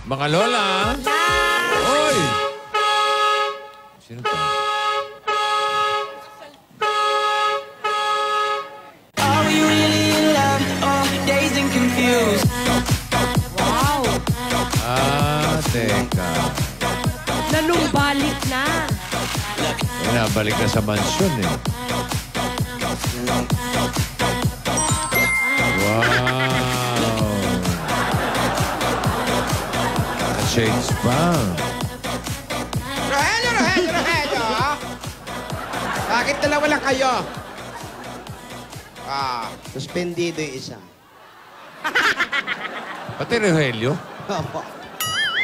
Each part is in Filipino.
Mga lola. Oy! Sino to? Are we really in love or dazed and confused? Wow! Teka. Nalumbalik na. Nabalik na sa mansyon eh. Wow! Na-change pa. Rogelio! Bakit dalawa lang kayo? Suspendido yung isa. Pati Rogelio. Opo.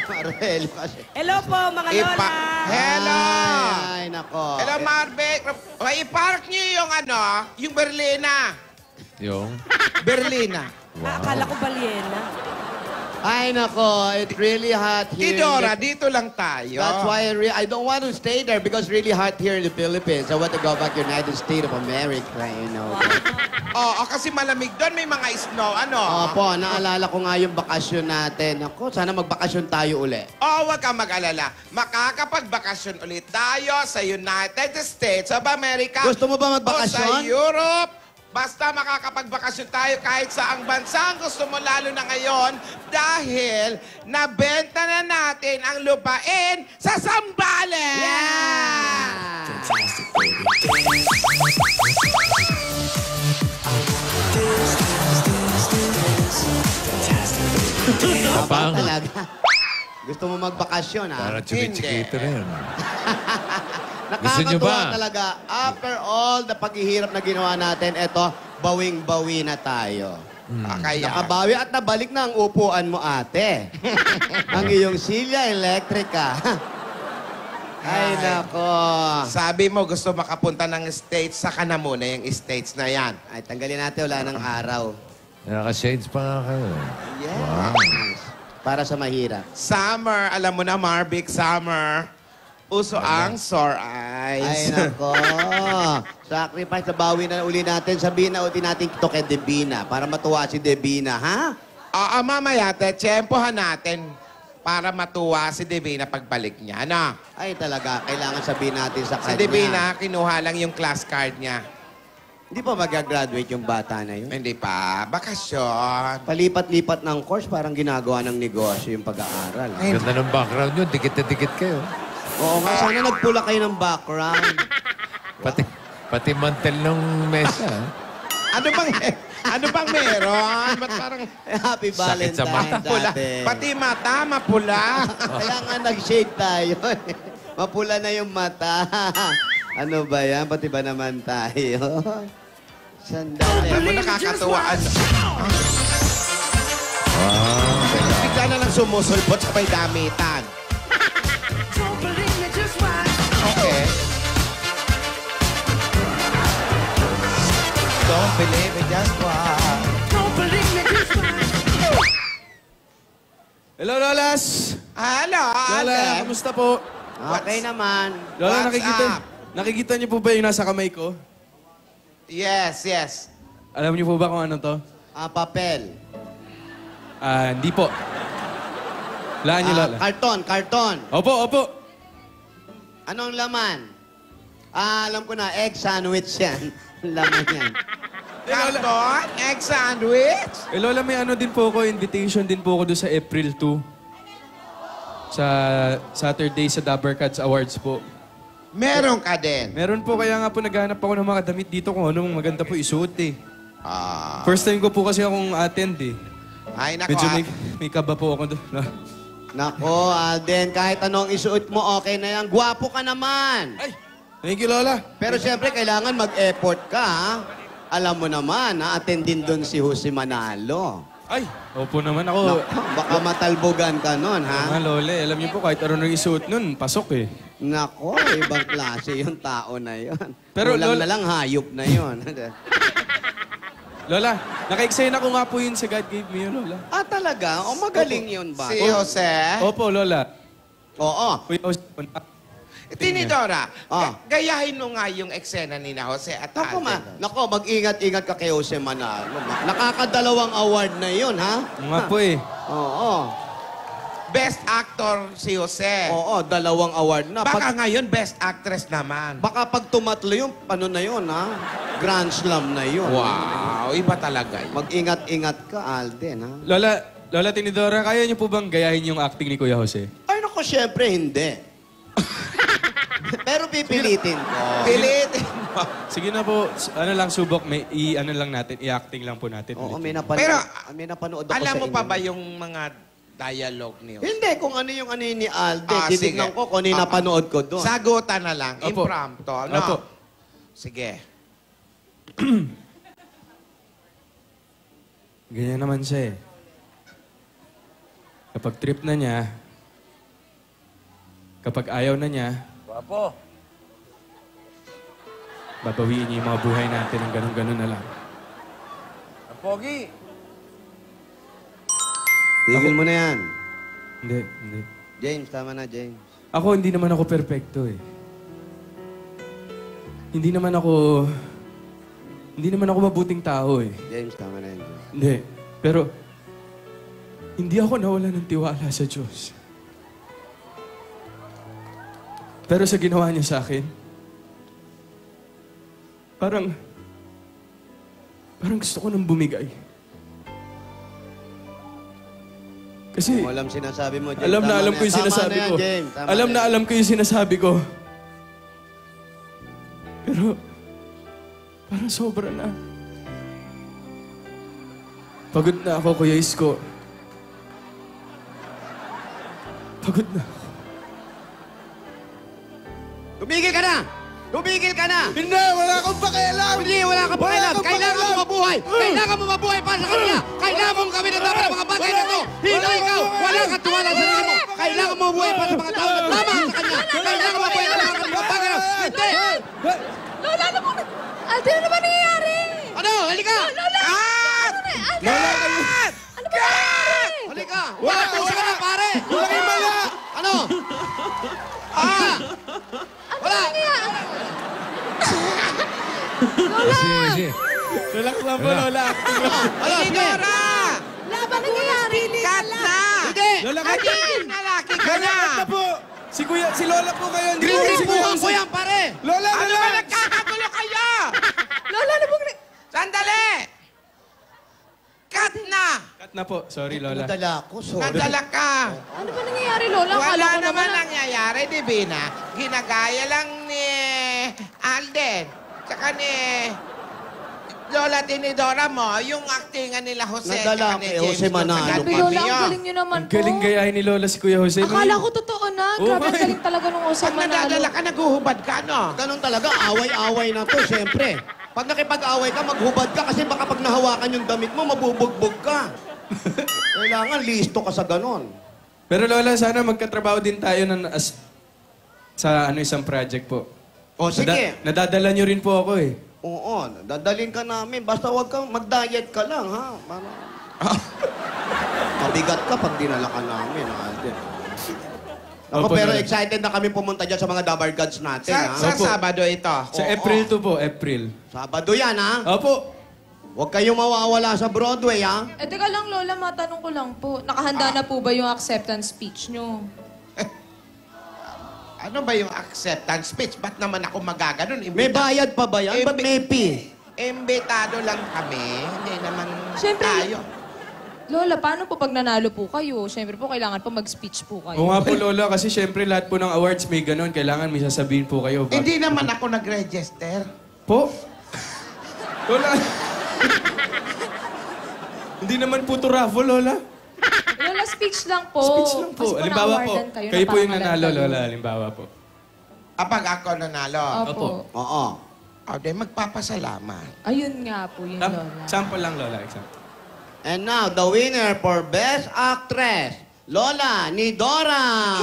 Rogelio kasi. Hello po, mga lola. Hello! Ay, nako. Hello, Marvic. I-park niyo yung yung Berlina. Yung? Berlina. Akala ko balyena. Ay, nako. It's really hot here. Tidora, dito lang tayo. That's why I don't want to stay there because it's really hot here in the Philippines. I want to go back to the United States of America, you know. Oo, kasi malamig doon. May mga snow, Opo, naalala ko nga yung bakasyon natin. Ako, sana magbakasyon tayo uli. Huwag kang mag-alala. Makakapagbakasyon ulit tayo sa United States of America. Gusto mo ba O magbakasyon? sa Europe. Basta makakapagbakasyon tayo kahit saang bansa ang gusto mo, lalo na ngayon dahil nabenta na natin ang lupain sa Zambales! Kapang. Talaga. Gusto mo magbakasyon, ha? Para chumi-chikito na yun. Gusto nyo Nakakatuwa ba? talaga. After all the paghihirap na ginawa natin, eto, bawing-bawi na tayo. Kaya, Nakabawi at nabalik na ang upuan mo, ate. Ang iyong silya elektrika. Ay, nako. sabi mo gusto makapunta ng States, saka na muna yung States na yan. Ay, tanggalin natin. Wala ng araw. Naka-shades pa nga kayo. Yes. Para sa mahirap. Summer, alam mo na, Marvic, summer. Uso ang sore eyes. Ay, nako. Sacrifice, nabawi na uli natin. Sabihin na ulit natin ito kay Debina para matuwa si Debina, ha? Mamaya, tsempohan natin para matuwa si Divina pagbalik niya. Ano? Ay, talaga. Kailangan sabihin natin sa Si kanya. Divina, kinuha lang yung class card niya. Hindi pa mag-graduate yung bata na yun? Hindi pa. Bakasyon. Palipat-lipat ng course, parang ginagawa ng negosyo yung pag-aaral. Ay, Ganda ng background nyo. Dikit na dikit kayo. Oo nga, sana nagpula kayo ng background. Pati mantel ng mesa. Ano bang meron? Ba't parang Happy Sakit sa mata. Valentine's pula? dati. Pati mata, mapula. Kaya nga nag-shade tayo. Mapula na yung mata. Ano ba yan? Pati ba naman tayo? Sandali. Alam mo, nakakatuwa. Wow. Bigla na lang sumusulpot sa may damitan. Okay. Don't believe it, just watch. Hello, Lolas! Hello, Lola, Allen. kamusta po? Okay naman. Lola, What's up? nakikita niyo po ba yung nasa kamay ko? Yes, yes. Alam niyo po ba kung ano to? Papel. Hindi po. Laan niyo, Lola. Karton. Opo, opo. Anong laman? Alam ko na, egg sandwich yan. Laman yan. Carton, egg sandwich. Eh, Lola, may ano din po ako, invitation din po ako doon sa April 2. Sa Saturday sa Dabber Cats Awards po. Meron ka din. Meron po, kaya nga po naghahanap ako ng mga damit dito kung anong maganda po isuot eh. Ah. First time ko po kasi akong attend eh. Ay, nako. Medyo may kaba po ako doon. Nako, Alden, kahit anong isuot mo, okay na yan. Gwapo ka naman. Ay! Thank you, Lola. Pero siyempre, kailangan mag-effort ka, ha? Alam mo naman, attendin doon si Jose Manalo. Ay! Opo naman ako. Nako, baka matalbogan ka nun, ha? Mga Lola, alam niyo po, kahit ano nang isuot nun, pasok eh. Nako, ibang klase yung tao na yon. Pero, Kulang Lola- na lang hayop na yon. Lola, naka-explain ako nga po yun sa God Gave Me yun, Lola. Talaga? O magaling yun ba? Si Jose. Opo, Lola. Oo. Kuya Jose, Tinidora, Ah. gayahin mo nga yung eksena ni na Jose at Alden. Nako, mag-ingat-ingat ka kay Jose Manalo. Nakakadalawang award na yun, ha? nga po eh. Oo. Best Actor si Jose. Oo, 2 award na. Baka ngayon, Best Actress naman. Baka pag tumatlo yung, ano na yun, ha? Grand Slam na yun. Wow, iba talaga yun. Mag-ingat-ingat ka, Alden, ha? Lola Tinidora, kaya niyo po bang gayahin yung acting ni Kuya Jose? Ay, naku, syempre, hindi. Pero pipilitin ko. Pilitin mo. Sige na po, ano lang subok, ano lang natin, i-acting lang po natin. Oo, ulit. Pero, may napanood ako Alam sa mo pa inyo. ba yung mga dialogue niyo? Hindi, kung ano yung ano yun ni Alden. Ah, Titignan sige. ko kung ano yung napanood ko doon. Sagutan na lang. Opo. Impromptu. No? Opo. Sige. Ganyan naman siya eh. Kapag trip na niya, kapag ayaw na niya, Wapo. babawiin niya yung mga buhay natin ng ganun-ganun na lang. Ang pogi. Tigil mo na yan. Hindi. James, tama na, James. Ako, hindi naman ako perfecto eh. Hindi naman ako mabuting tao eh. James, tama na yan. Hindi. Pero, hindi ako nawala ng tiwala sa Diyos. Pero sa ginawa niya sa akin, parang gusto ko nang bumigay. Kasi, Kung alam sinasabi mo, James. alam na tama alam ko yung yan. sinasabi Tama na ko. yan, James. Tama Alam na na yan. alam ko yung sinasabi ko. Pero, parang sobra na. Pagod na ako, Kuya Isko. Pagod na ako. Tumigil ka na! Tumigil ka na! Hindi! Wala akong pakialam! Hindi, wala ka pakialam. akong Kailangan mo pakialam. mabuhay. Kailangan mo mabuhay para sa kanya. Kailangan mong gawin ang dapat ng mga bagay na ito. Hindi ikaw. Wala ka tiwala sa sarili mo. Kailangan mo mabuhay para sa mga tao na tama sa kanya. Kailangan mo mabuhay para sa mga bagay na hindi. Lola, ano mo? Alden, ano ba nangyayari? Ano? Halika! Lola! Cut! Alden! Ano ba nangyayari? Halika! Wala ka sa kanya, pare! Wala kayong mala! Ano? Ah! Wala! Easy. Relax lang po, Lola. Ano? Sige! Tinidora! Lola, ano nangyayari? Cut na! Hindi! Lola, Nagiging lalaki ka na! Cut na po! Si Lola po kayo. Hindi po si Kuya Green-green ko Jose. yan, pare! Lola, Ano ba relax! nagkakagulo kayo? Lola, ano bang... Sandali! Cut na! Cut na po. Sorry, Lola. Nadala ko, sorry. Nadala ka! Ano ba nangyayari, Lola? Akala Wala ko naman na- nangyayari, di Bina? Ginagaya lang ni Alden. Tsaka ni Lola Tinidora mo, yung actingan nila Jose. Nadala tsaka ni kay James Jose doon sa Manalo. Grabe, Gatwa Lola, Mio. ang galing niyo naman Ang po. galing gayahin ni Lola si Kuya Jose. Akala ko totoo na. Grabe, ang Oh, galing talaga nung Jose Pag Manalo. nadadala ka, naguhubad ka, no? Ganun talaga, away-away na to, siyempre. Pag nakipag-away ka, maghubad ka kasi baka pag nahawakan yung damit mo, mabubugbog ka. Kailangan listo ka sa ganon. Pero Lola, sana magkatrabaho din tayo sa isang project po. O sige. Nadadala niyo rin po ako eh. Oo, dadalhin ka namin. Basta huwag kang mag-diet ka lang, ha? Para... Mabigat ka pag dinala ka namin, Alden. Ako, Opo, pero Lola. excited na kami pumunta dyan sa mga Dabar Gods natin, ha? Sa Opo. Sabado ito. Sa April 2 po, April. Sabado yan, ha? Opo. Huwag kayong mawawala sa Broadway, ha? Eh, teka lang, Lola, matanong ko lang po. Nakahanda na po ba yung acceptance speech nyo? Ano ba yung acceptance speech? Ba't naman ako magaganon? May bayad pa ba yan? Ba't may fee? Imbitado lang kami. Hindi naman Siyempre. tayo. Lola, paano po pag nanalo po kayo? Siyempre po, kailangan po mag-speech po kayo. Oo nga po, Lola, kasi syempre lahat po ng awards may ganon. Kailangan may sasabihin po kayo. Hindi naman ako nag-register. Po? Lola. Hindi naman po to raffle, Lola. Lola, speech lang po. Speech lang po. Kasi Halimbawa po, na-awardan kayo, kayo po yung napangalan nanalo, kayo. Lola. Halimbawa po. Kapag ako nanalo, Opo. Oo. o di magpapasalamat. Ayun nga po yun, Lola. Example lang, Lola. Example. And now, the winner for Best Actress, Lola ni Dora.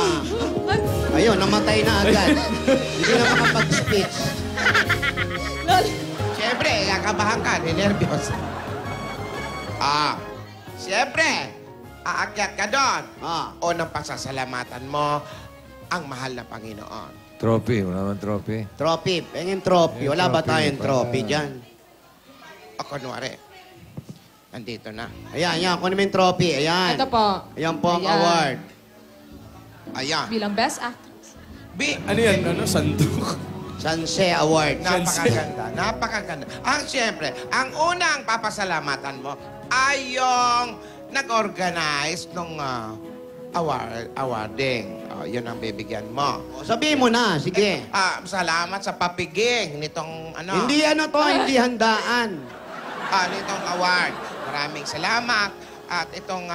Ayun, namatay na agad. Hindi na makapag-speech. Lola, Siyempre, kakabahan ka, ninervyos. Siyempre, aakyat ka doon. Unang pasasalamatan mo ang mahal na Panginoon. Trophy. Wala naman trophy. Trophy. Pengin trophy. Wala ba tayong trophy dyan? O kunwari, nandito na. Ayan, ayan. Kunin mo yung trophy. Ayan. ito po. Ayan po ang Ayan. award. Ayan. bilang Best Actress. Ano yan? Sandok? Sanse Award. Napakaganda. Napakaganda. Siyempre, ang unang papasalamatan mo ay yung nag-organize ng awarding. Yun ang bibigyan mo. Sabihin mo na, sige. Salamat sa papiging nitong Hindi hindi handaan. nitong award. Maraming salamat. At itong,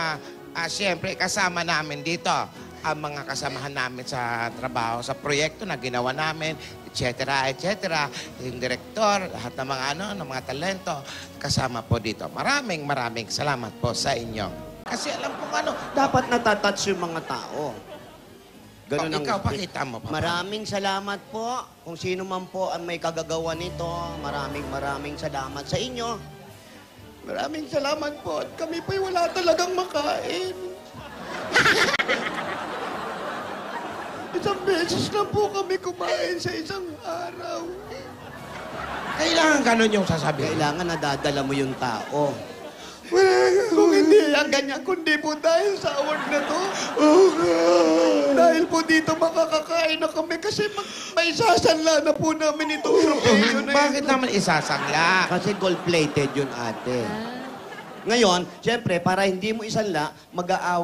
siyempre, kasama namin dito ang mga kasamahan namin sa trabaho, sa proyekto na ginawa namin, etc., etc. Yung direktor, lahat ng mga ng mga talento, kasama po dito. Maraming salamat po sa inyo. Kasi alam kong Dapat natatouch yung mga tao. Ganun ang ikaw, pakita mo. Papa. Maraming salamat po. Kung sino man po ang may kagagawa nito, maraming salamat sa inyo. Maraming salamat po. At kami po'y wala talagang makain. Isang beses lang po kami kumain sa isang araw. Kailangan ganun yung sasabihin. Kailangan nadadala mo yung tao. Kung hindi yan ganyan, kundi po dahil sa award na to, dahil po dito makakakain na kami kasi may sasanla na po namin itong tropeo na Bakit naman isasangla? Kasi gold-plated yun, ate. Ngayon, siyempre, para hindi mo isanla,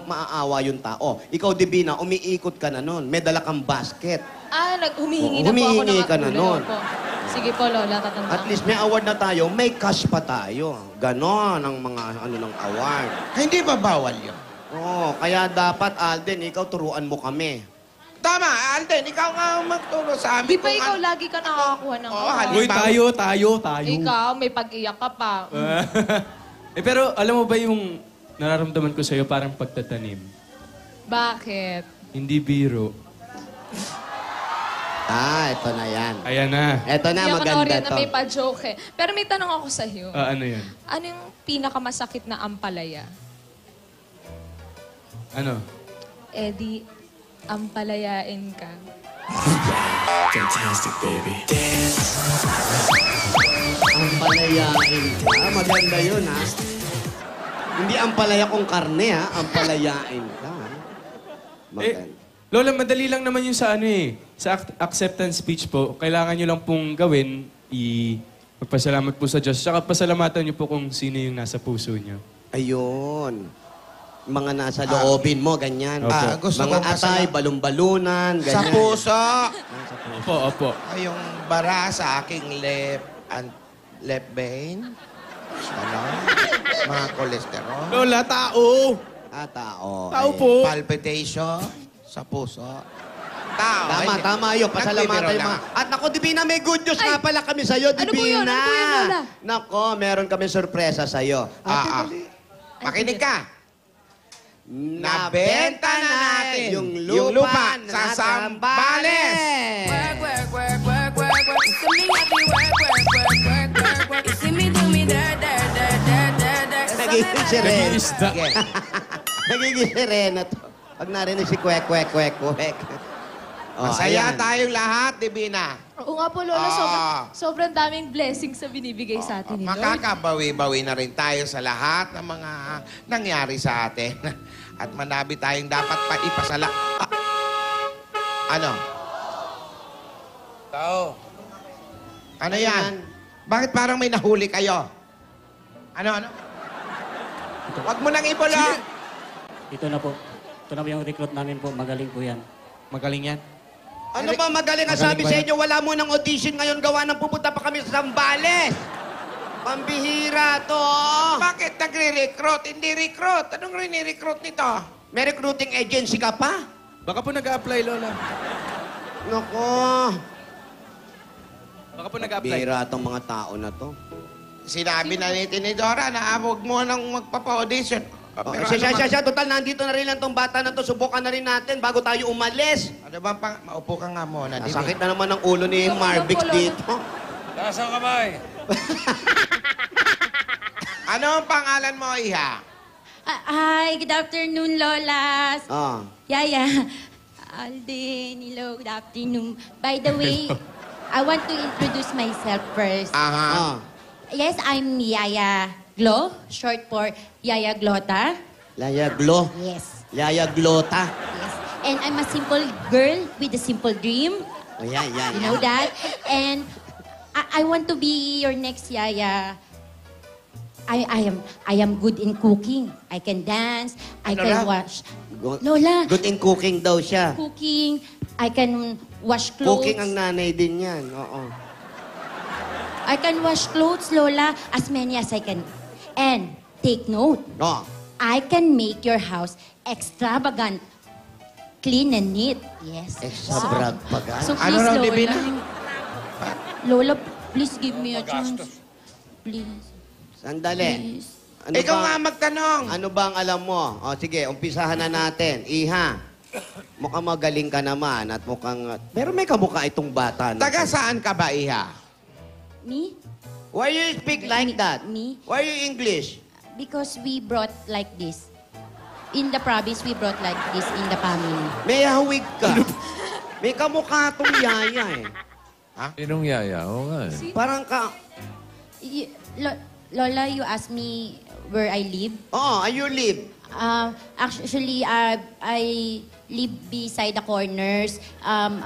maaawa yung tao. Ikaw, Divina, umiikot ka na nun. May dala kang basket. Humihingi na po ako Humihingi ng ka na nun. Opo. Sige po, Lola, tatandaan. At least may award na tayo, may cash pa tayo. Ganon ang mga ng award. Hindi ba bawal yun? Oo, kaya dapat, Alden, ikaw turuan mo kami. Tama, Alden, ikaw nga ang magturo sa amin. Di ba ikaw lagi ka nakakakuha ng award? Uy, tayo. Ikaw, may pag-iyak ka pa. Pero alam mo ba yung nararamdaman ko sa'yo parang pagtatanim? Bakit? Hindi biro. Ito na yan. Ayan na. Ito na, Hindi ako maganda na-orient to. na may pa-joke eh. Pero may tanong ako sa'yo. Ano yun? Ano yung pinakamasakit na ampalaya? Ano? Eddie, ampalayain ka. Fantastic, baby. Ang palayain ka. Maganda yun, ha? Hindi ang palaya kong karne, ha? Ang palayain ka. Maganda. Lola, madali lang naman yung sa sa acceptance speech po. Kailangan nyo lang pong gawin, magpasalamat po sa Diyos. Tsaka pasalamatan nyo po kung sino yung nasa puso nyo. Ayun. Mga nasa loobin mo, ganyan. Opo. Gusto Mga kong atay, balon-balunan, ganyan. Sa puso. Opo. Ay, yung bara sa aking left vein. Mga kolesterol. Lola, tao! Tao. Tao po. Palpitation sa puso. Tao. Tama yun. Pasalamatan yung mga... At nako, Divina, may good news nga pala kami sa'yo, Ano po yun? Divina. Ano po yun, Lola? Nako, meron kami sorpresa sa'yo. Ate, dali. Makinig ka. Nabenta na natin yung yung lupa lupa sa na Zambales. Work, work, work, work, work, work. You see me happy, work, work, work, work, work, work. You see me do me dirt, dirt, dirt, dirt, dirt, dirt. Nagiging si Ren. Nag-iisda. Nagiging si Rena to. Pag narinig si kwek, kwek, kwek, kwek. Masaya ayan. tayong lahat, Divina. Oo nga po, Lola. Sobrang daming blessings na binibigay sa atin ni Lord. Makakabawi-bawi na rin tayo sa lahat ng mga nangyari sa atin. At manabi tayong dapat pa ipasala... Ano? Tao. Ano yan? Bakit parang may nahuli kayo? Ano? Huwag mo nang ibulong. Ito na po. Ito na po yung recruit namin po. Magaling po yan. Magaling yan? Ano ba magaling ang sabi ba sa yan? inyo? Wala mo ng audition ngayon. Gawa ng pupunta pa kami sa Zambales. Pambihira to. Bakit nagre-recruit? Hindi recruit. Anong rini-recruit nito? May recruiting agency ka pa? Baka po nag-a-apply, Lola. Nako. Baka po nag-a-apply. Bihira tong mga tao na to. Sinabi na ni Tinidora na huwag mo nang magpapa-audition. Pero Siya. Total, nandito na rin lang tong bata na to. Subukan na rin natin bago tayo umalis. Ano bang maupo ka nga muna. Nasakit na naman ang ulo ni Marvix dito. Taas ang kamay. Ano ang pangalan mo, Iha? Hi, good afternoon, Lolas. Ah. Yaya. Alden, hello, good afternoon. By the way, I want to introduce myself first. Aha. Yes, I'm Yaya Glo, short for Yaya Glota. Yaya Glo. Yes. Yaya Glota. Yes. And I'm a simple girl with a simple dream. Ayan, yan. You know that? And I want to be your next Yaya. I am good in cooking. I can dance. I Ano can lang? wash. Good- Lola, Good in cooking daw siya. cooking. I can wash clothes. Cooking ang nanay din yan. Oo. I can wash clothes, Lola, as many as I can. And take note, No. I can make your house extravagant, clean and neat. Yes. Extra brag pa ka. So Ano please, raw, Lola. Divina? Lola, please give me a chance. Please. Sandali. Please. Ano Ikaw ba- nga magtanong. Ano ba ang alam mo? O sige, umpisahan na natin. Iha, mukhang magaling ka naman at mukhang... Pero may kamukha itong bata na. Taga saan ka ba, Iha? Me? Why you speak like that? Me? Why you English? Because we brought like this. In the province, we brought like this in the family. May hawig ka. May kamukha itong yaya eh. Sinong yaya? Oo nga. Parang ka... Lola, you asked me where I live. Oo, you live. Actually, I live beside the corners.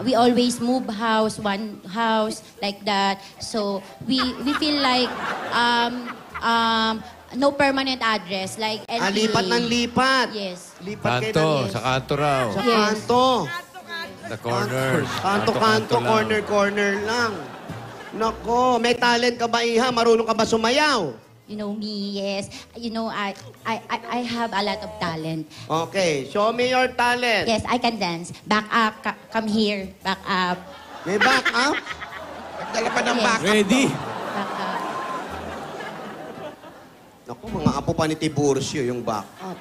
We always move house, one house, like that. So, we feel like no permanent address, like LDA. Lipat ng lipat. Yes. Lipat kayo Kanto, ng... sa kanto raw. Sa Yes. kanto. Sa corners. Kanto-kanto, lang. corner-corner lang. Nako, may talent ka ba, Iha? Marunong ka ba sumayaw? You know me, yes. You know, I have a lot of talent. Okay, show me your talent. Yes, I can dance. Back up, come here. Back up. May back up? Nagdala pa ng Yes. backup. Ready? Back up. Naku, mga apo pa ni Tiburcio yung back up.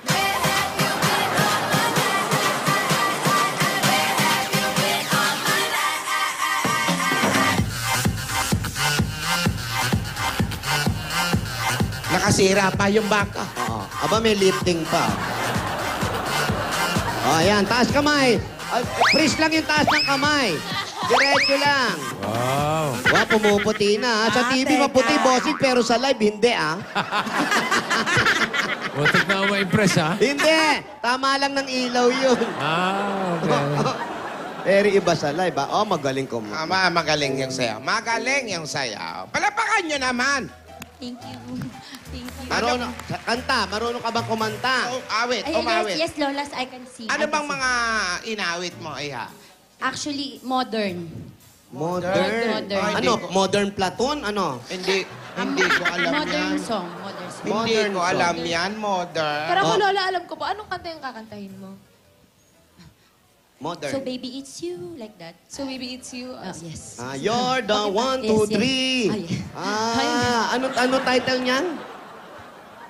Nakasira pa yung backup. Oo. Aba, may lifting pa. O, ayan. Taas kamay. Freeze lang yung taas ng kamay. Diretso lang. Wow. Wow, pumuputi na. Sa TV maputi, bossing, pero sa live, hindi, Butik na ako ma-impress, ha? Hindi. Tama lang ng ilaw yun. Okay. Pero iba sa live, Oh, magaling ko mo. Magaling yung sayaw. Magaling yung sayaw. Palapakan nyo naman. Thank you. Thank you. Marunong, sa kanta, marunong ka bang kumanta? Awit, Ay, umawit. yes, Lolas, I can sing. Ano I can bang sing. mga inawit mo, Iha? Actually, modern. Modern. Modern. Ano? Modern platoon? Ano? Hindi ko alam Modern yan. song. Modern song. Hindi Modern ko song. alam yan, modern. Pero ako, Lola, alam ko po, anong kanta yung kakantahin mo? Modern. So, baby, it's you. Like that. So, maybe it's you. Oh, yes. You're the one, Yes, two, yes. three. Ano title niyan?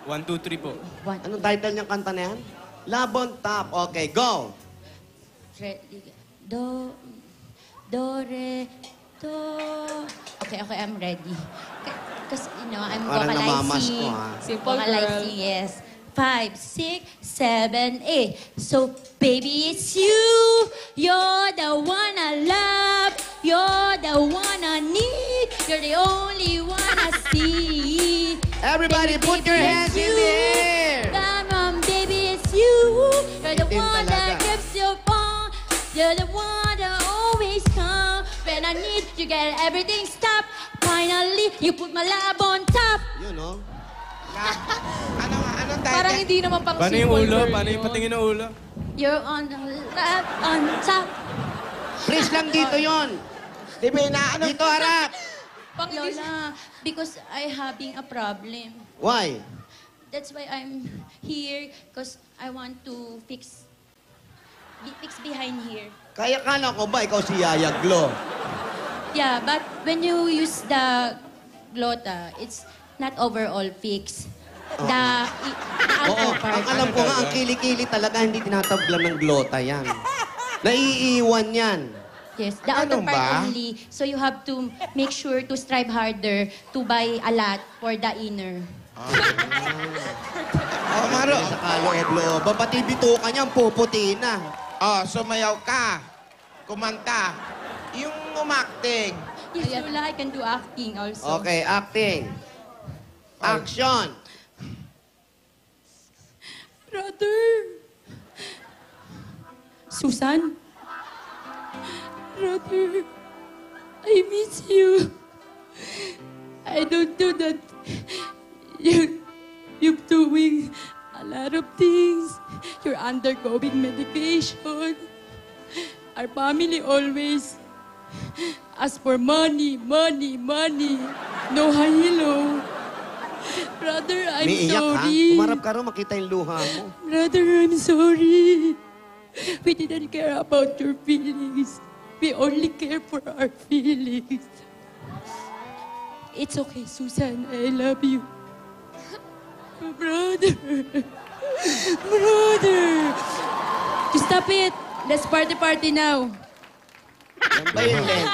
1, 2, 3 po. One. Anong title niyang kanta na yan? Love on Top. Okay, go. Do, re, do. Okay, I'm ready. Because, you know, I'm Parang namamas ko, vocalizing. Simple Vocalizing, yes. 5, 6, 7, 8. So, baby, it's you. You're the one I love. You're the one I need. You're the only one I see. Everybody Baby, put your baby, hands it's in the air. Come on, baby, it's you. You're the Itim one talaga. that gives your phone. You're the one that always come. When I need you, get everything stop. Finally, you put my love on top. Yun, no? Anong title? Parang hindi naman pang Paano yung simple ulo? girl Paano yung yun. patingin ng ulo? You're on the left, on top. Please lang dito yon. Divina, anong... Dito harap. Pang Lola, because I having a problem. Why? That's why I'm here, because I want to fix behind here. Kaya kala ko ba ikaw si Yaya Glo? Yeah, but when you use the glota, it's not overall fixed. The Oo, outer part. ang alam ko nga, ang kilikili talaga, hindi tinatablan ng glota yan. Naiiwan yan. Yes, the outer Ganun part ba? only. So you have to make sure to strive harder to buy a lot for the inner. Oh, Maro. Sa kaloob-loob. Pati bituka niyan, puputi na. Oh, sumayaw ka. Kumanta. Yung umakting. Yes, Lola, I can do acting also. Okay, acting. Action. Brother, Susan? Brother, I miss you. I don't know that you're doing a lot of things. You're undergoing medication. Our family always asks for money, money, money. No hilo. Brother, I'm Umiiyak ka? sorry. Umarap ka rin, makita yung luha mo. Brother, I'm sorry. We didn't care about your feelings. We only care for our feelings. It's okay, Susan. I love you. Brother. Brother. Just stop it. Let's party now. Yan ba yun, Len?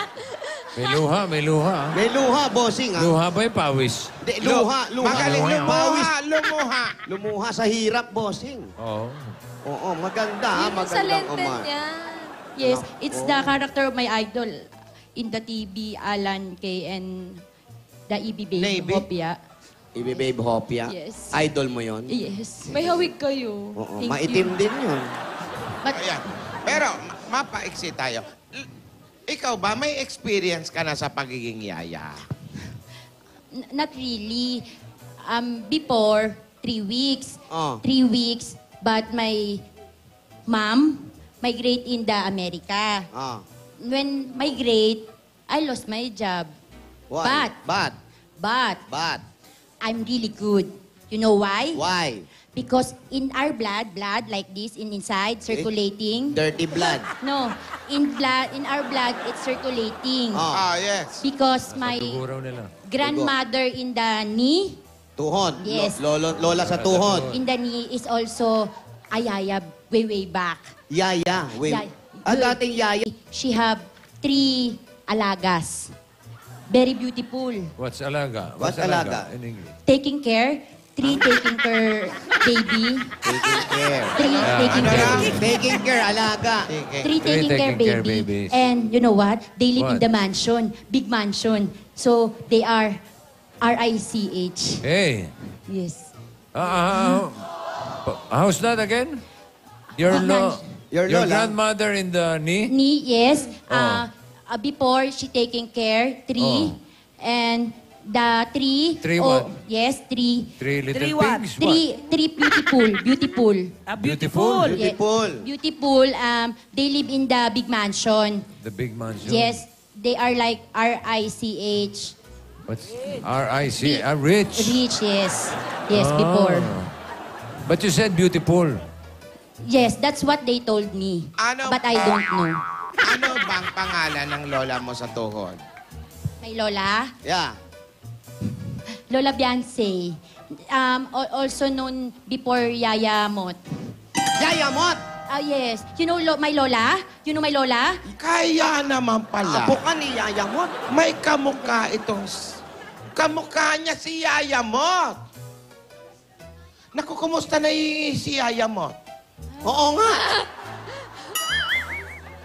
May luha, may luha. May luha, bossing, ha? Luha ba yung pawis? Di, luha. Magaling Pawis. lumuha. Lumuha sa hirap, bossing. Oo. Oo, maganda, ha? Yun sa Magandang lenten umar. niya. Yes, it's the character of my idol in the TV, Alan Kay and the EB Baby Navy? Hopia. Ibe-babe Hopia. Yes. Idol mo yon. Yes. May hawig kayo. Oo, Thank maitim din yun. But Ayan. Pero, mapaiksi tayo. Ikaw ba, may experience ka na sa pagiging yaya? not really. Before, 3 weeks. Oh. 3 weeks. But my mom migrate in the America. Ah. When migrate, I lost my job. Why? But But. I'm really good. You know why? Why? Because in our blood like this, inside, circulating. Dirty blood. No, in our blood, it's circulating. Ah. Yes. Because my Tuguraw nila. grandmother in the knee, Tuhod. Yes. Lola sa tuhod. in the knee is also ayaya way back. Yaya. Wait. Yaya. Dating yaya. She have 3 alagas. Very beautiful. What's alaga? What's alaga? In English. Taking care. 3 taking care baby. Taking care. 3 taking Ano care. lang? Taking care, alaga. Sige. 3 taking care taking care baby. babies. And you know what? They live in What? the mansion. Big mansion. So they are RICH. Hey. Yes. How's that again? Your Your your lola? grandmother in the knee? Knee, yes. Oh. Before, she taking care, 3. Oh. And the 3... Three what? Yes, 3. Three little Three what? pigs? 3 beautiful. Beautiful. Beautiful. Yeah. Beautiful. Beautiful. They live in the big mansion. The big mansion? Yes. They are like RICH. What's R-I-C? Rich? Rich, yes. Yes, Ah. before. But you said beautiful. Yes, that's what they told me. Ano But I don't know. Ano bang pangalan ng lola mo sa tuhod? My lola, Yeah. Lola Beyonce. Also known before Yaya Mot. Yaya Mot! Yes. You know my lola? You know my lola? Kaya naman pala. Apo ka ni Yaya Mot. May kamukha itong... Kamukha niya si Yaya Mot. Naku, kumusta na si Yaya Mot? Oo nga.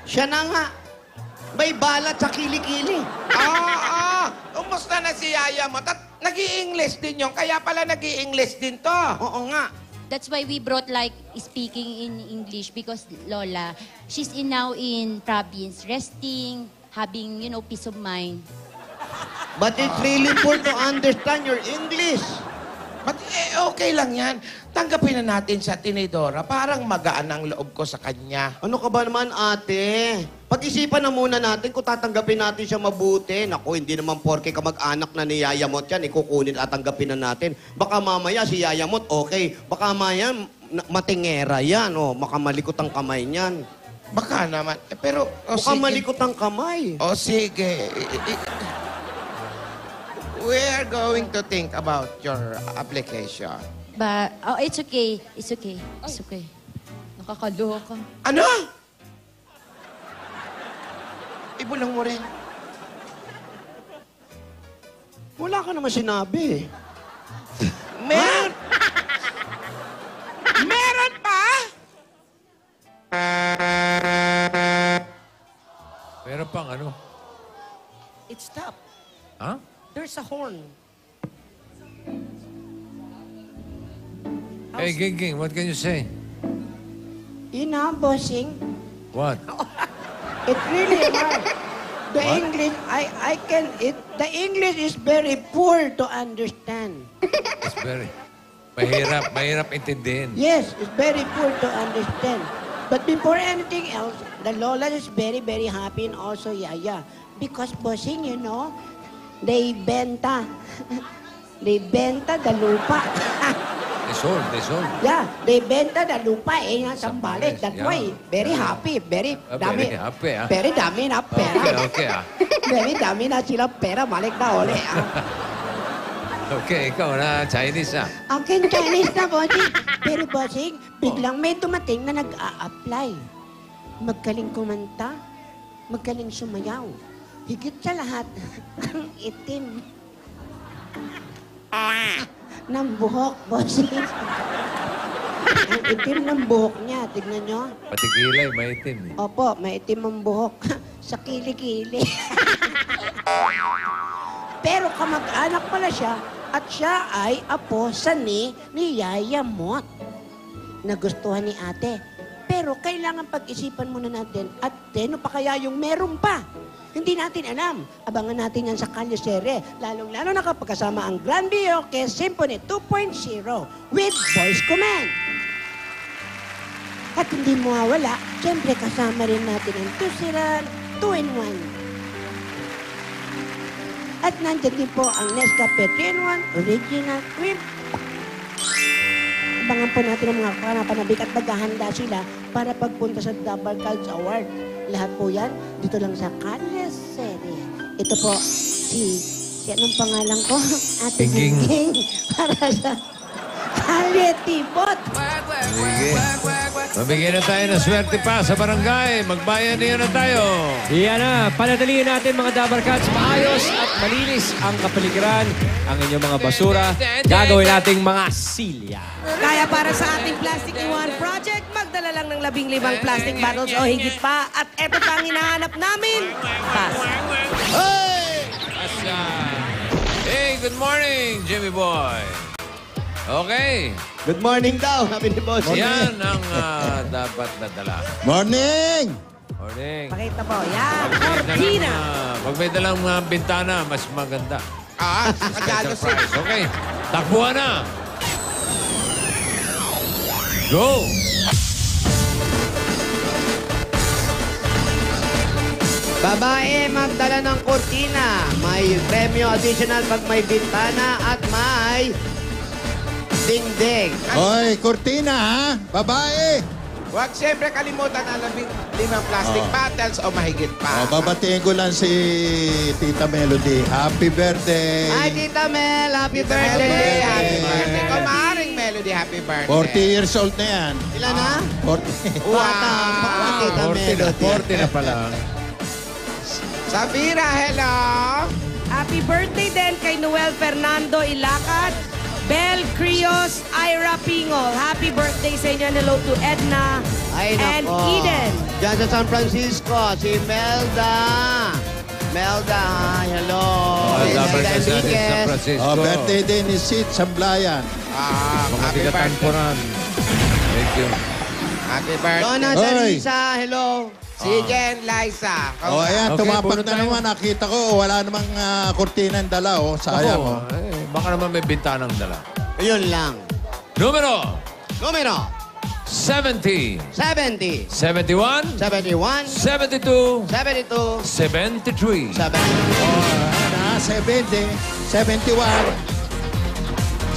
Siya na nga. May balat sa kilikili. Kumusta na si Yaya Mot? At nag-i-English din yun. Kaya pala nag-i-English din to. Oo nga. That's why we brought like speaking in English because Lola, she's now in province, resting, having, peace of mind. But it's really important to understand your English. But okay lang yan. Tanggapin na natin sa Tinidora. Parang magaan ang loob ko sa kanya. Ano ka ba naman, ate? Pag-isipan na muna natin kung tatanggapin natin siya mabuti. Naku, hindi naman porke ka mag-anak na ni Yaya Mot yan, ikukunin at tanggapin na natin. Baka mamaya si Yaya Mot, okay. Baka mamaya matingera yan, o makamalikot ang kamay niyan. Baka naman. Pero, Baka malikot ang kamay. Sige. We are going to think about your application. But, it's okay. It's okay. It's okay. Nakakaloka. Ano? Ibulong mo rin. Wala ka naman sinabi. Meron! Meron pa? Meron pang ano? It stopped. Ha? There's a horn. Hey, Ging, what can you say? Bossing. What? It's really hard. The English, the English is very poor to understand. It's very... Mahirap intindihin. Yes, it's very poor to understand. But before anything else, the Lola is very, very happy and also Yaya. Because, bossing, you know, they benta the lupa. They sold. Yeah, they benta the lupa sa Sambales. That's Yeah. why, very happy, very dami. Very happy, ah. Very dami na pera. Okay, ah. Very dami na sila pera, balik na uli. Okay, ikaw na Chinese, ah. Akin Chinese na, bossing. Pero, bossing, biglang may dumating na nag-a-apply. Magaling kumanta, magaling sumayaw. Higit sa lahat, ang itim. Ng buhok, bossing. Ang itim ng buhok niya, tignan nyo. Pati kilay, maitim, eh. Opo, maitim ang buhok. Sa kili-kili. Pero kamag-anak pala siya at siya ay apo ni Yaya Mot. Nagustuhan ni ate. Pero kailangan pag-isipan muna natin at ano pa kaya yung meron pa? Hindi natin alam. Abangan natin yan sa Kalyosere. Lalong-lalo na kapag kasama ang Grand Bioke Symphony 2.0 with Voice Command. At hindi mawawala, siyempre kasama rin natin ang Tusiran 2-in-1. At nandyan din po ang Nescafe 3-in-1 Original Cream. Abangan po natin ang mga panapanabik at maghahanda sila para pagpunta sa Double Cards Award. Lahat po yan dito lang sa Kalyosere. Ito po si anong pangalan ko? Ate Gingging. Gingging. Para sa Kalyetibot. Sige. Mabigyan na tayo ng swerte pa sa barangay. Magbayan niyo na tayo. Iyan na, panatilihin natin mga Dabar Cats. Maayos at malinis ang kapaligiran, ang inyong mga basura. Gagawin nating mga silya. Kaya para sa ating Plastic Iwan Project, magdala lang ng 15 plastic bottles o higit pa. At eto pa ang hinahanap namin. Pass. Asa. Hey, good morning, Jimmy Boy. Okay. Good morning daw, sabi ni Boss. Yan ang dapat nadala. Morning! Morning. Pakita po. Yan. Cortina. Pag may dalang bintana, mas maganda. Kagalo Surprise. Okay. Takbuhan na. Go! Babae, magdala ng kurtina. May premyo additional pag may bintana at may dingding. Hoy, kurtina ha? Babae! Huwag siyempre kalimutan ang 15 plastic bottles o mahigit pa. Babatiin ko lang si Tita Melody. Happy birthday! Hi, Tita Mel. Happy Happy birthday. birthday. Kumaring Melody, happy birthday. 40 years old na yan. Ilan na? 40. Bata pa, Tita 40 Melody. na pa lang. Safira, hello. Happy birthday din kay Noel Fernando Ilacad, Bel Crios, Ira Pingol. Happy birthday sa inyo. Hello to Edna Ay, and nako. Eden. Diyan sa San Francisco, si Melda. Melda, hi, hello. Dapat Melda ka sa Enriquez. San Francisco. Birthday din ni Sid Samblayan. Mga Happy tigatan po birthday. ran. Thank you. Happy birthday. Donna Hoy. Darisa, hello. Si Jen Liza. O ayan, Okay, tumapak puro na tayo. naman. Nakita ko, wala namang kurtina ang dala. Oh. Sayang. Ako, Oh. baka naman may bintanang dala. Yun lang. Numero Numero 70, 70, 71, 71, 72, 72, 73. 70. Ayan ha, 70, 71,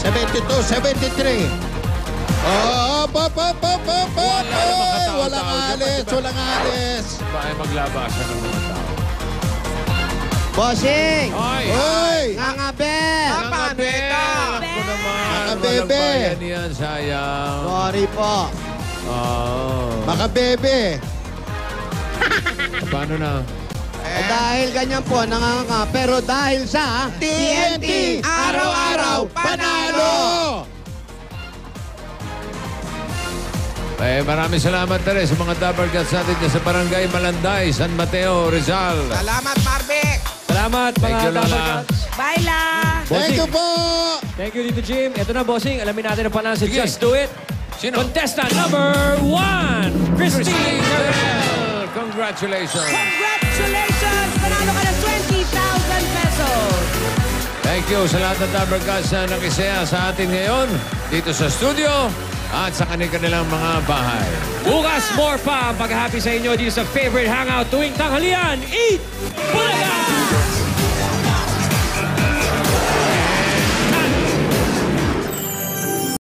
72, 73. Oh, walang alis, walang alis. Baka ay maglabasan ng mga tao. Bossing! Hoy! Hoy! Ngangabel! Paano ito? Ako naman. Mga Walang bebe. bayan yan, sayang. Sorry po. Oh. Mga bebe. Paano na? Dahil ganyan po, nanganganga. Pero dahil sa TNT, araw-araw, panalo! Maraming salamat na rin sa mga Dabar Cats natin dyan sa Barangay Malanday, San Mateo, Rizal. Salamat, Marvic. Salamat Thank mga you, Dabar Lola. Cats. Bye la. Thank you po! Thank you, Dito Jim. Ito na, bossing. Alamin natin ang pangalan sa Sige. Just Do It. Sino? Contestant number 1, Christine Gabriel. Congratulations! Congratulations! Panalo ka ng 20,000 pesos. Thank you sa lahat ng Dabarkats na nakisaya sa atin ngayon dito sa studio at sa kanilang mga bahay. Bukas, more pa ang pag-happy sa inyo dito sa favorite hangout tuwing tanghalian. Eat Bulaga!